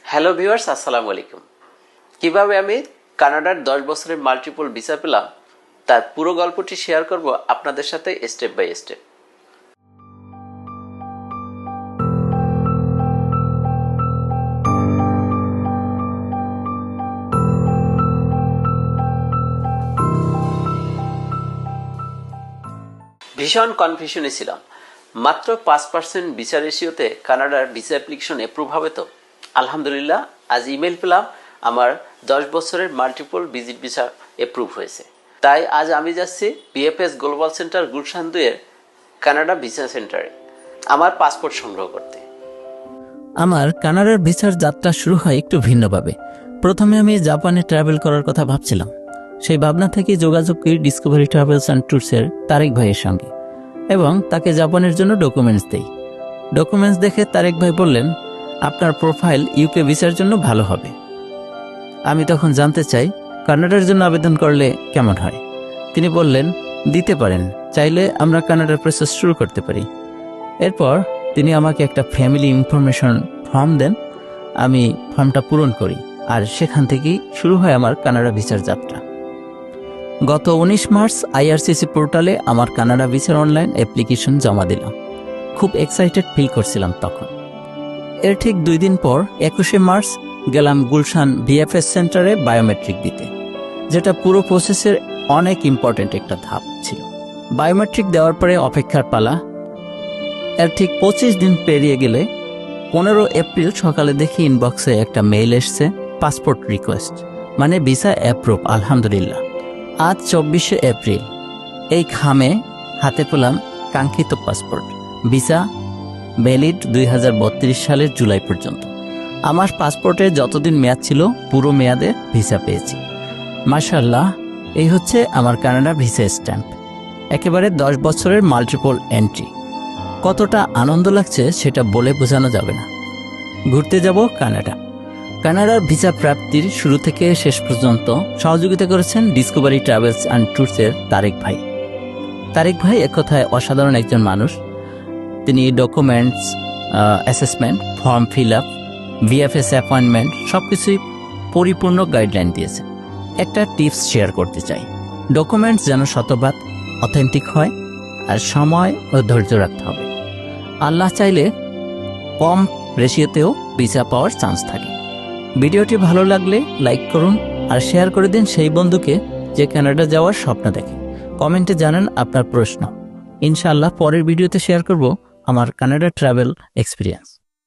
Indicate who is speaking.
Speaker 1: Hello viewers, আসসালামু আলাইকুম। কিভাবে আমি কানাডার 10 বছরের মাল্টিপল ভিসা পেলাম তার পুরো গল্পটি শেয়ার করব আপনাদের সাথে স্টেপ বাই স্টেপ। ভীষণ কনফিউশনে ছিলাম। মাত্র 5% ভিসা রেশিওতে কানাডার ভিসা অ্যাপ্লিকেশন অ্যাপ্রুভ হবে তো। আলহামদুলিল্লাহ, আজ ইমেল পেলাম আমার 10 বছরের মাল্টিপল ভিজিট ভিসা অ্যাপ্রুভ হয়েছে। তাই আজ আমি যাচ্ছি বিএফএস গ্লোবাল সেন্টার গুলশান 2-এর কানাডা ভিসা সেন্টারে আমার পাসপোর্ট সংগ্রহ করতে।
Speaker 2: আমার কানাডার ভিসার যাত্রা শুরু হয় একটু ভিন্নভাবে। প্রথমে আমি জাপানে ট্রাভেল করার কথা ভাবছিলাম। সেই ভাবনা থেকে যোগাযোগ করি ডিসকভারি ট্রাভেলস অ্যান্ড ট্যুরসের তারেক ভাইয়ের সঙ্গে এবং তাকে জাপানের জন্য ডকুমেন্টস দেই। ডকুমেন্টস দেখে তারেক ভাই বললেন, আপনার প্রোফাইল ইউকে ভিসার জন্য ভালো হবে। আমি তখন জানতে চাই কানাডার জন্য আবেদন করলে কেমন হয়। তিনি বললেন, দিতে পারেন, চাইলে আমরা কানাডার প্রসেস শুরু করতে পারি। এরপর তিনি আমাকে একটা ফ্যামিলি ইনফরমেশন ফর্ম দেন। আমি ফর্মটা পূরণ করি আর সেখান থেকেই শুরু হয় আমার কানাডা ভিসার যাত্রা। গত 19 মার্চ আইআরসিসি পোর্টালে আমার কানাডা ভিসার অনলাইন অ্যাপ্লিকেশন জমা দিলাম। খুব এক্সাইটেড ফিল করছিলাম তখন। এর ঠিক 2 দিন পর 21শে মার্চ গেলাম গুলশান বিএফএস সেন্টারে বায়োমেট্রিক দিতে, যেটা পুরো প্রসেসের অনেক ইম্পর্টেন্ট একটা ধাপ ছিল। বায়োমেট্রিক দেওয়ার পরে অপেক্ষার পালা। এর ঠিক 25 দিন পেরিয়ে গেলে 15 এপ্রিল সকালে দেখি ইনবক্সে একটা মেইল এসছে, পাসপোর্ট রিকোয়েস্ট, মানে ভিসা অ্যাপ্রুভ। আলহামদুলিল্লাহ, আজ 24শে এপ্রিল। এই খামে হাতে পেলাম কাঙ্ক্ষিত পাসপোর্ট। ভিসা ভ্যালিড 2032 সালের জুলাই পর্যন্ত। আমার পাসপোর্টে যতদিন মেয়াদ ছিল পুরো মেয়াদে ভিসা পেয়েছি। মাশাআল্লাহ, এই হচ্ছে আমার কানাডা ভিসা স্ট্যাম্প। একেবারে 10 বছরের মাল্টিপল এন্ট্রি। কতটা আনন্দ লাগছে সেটা বলে বোঝানো যাবে না। ঘুরতে যাব কানাডা। কানাডার ভিসা প্রাপ্তির শুরু থেকে শেষ পর্যন্ত সহযোগিতা করেছেন ডিসকভারি ট্রাভেলস অ্যান্ড ট্যুরসের তারেক ভাই। তারেক ভাই এক কথায় অসাধারণ একজন মানুষ। তিনি documents, assessment, form fill up, VFS appointment সবকিছুই পরিপূর্ণ গাইডলাইন দিয়েছে। একটা টিপস শেয়ার করতে চাই, ডকুমেন্টস যেন শতভাগ অথেন্টিক হয় আর সময় ও ধৈর্য রাখতে হবে। আল্লাহ চাইলে কম রেশিওতেও ভিসা পাওয়ার চান্স থাকে। ভিডিওটি ভালো লাগলে লাইক করুন আর শেয়ার করে দিন সেই বন্ধুকে যে কানাডা যাওয়ার স্বপ্ন দেখে। কমেন্টে জানান আপনার প্রশ্ন। ইনশাআল্লাহ পরের ভিডিওতে শেয়ার করব আমার কানাডা ট্রাভেল এক্সপিরিয়েন্স।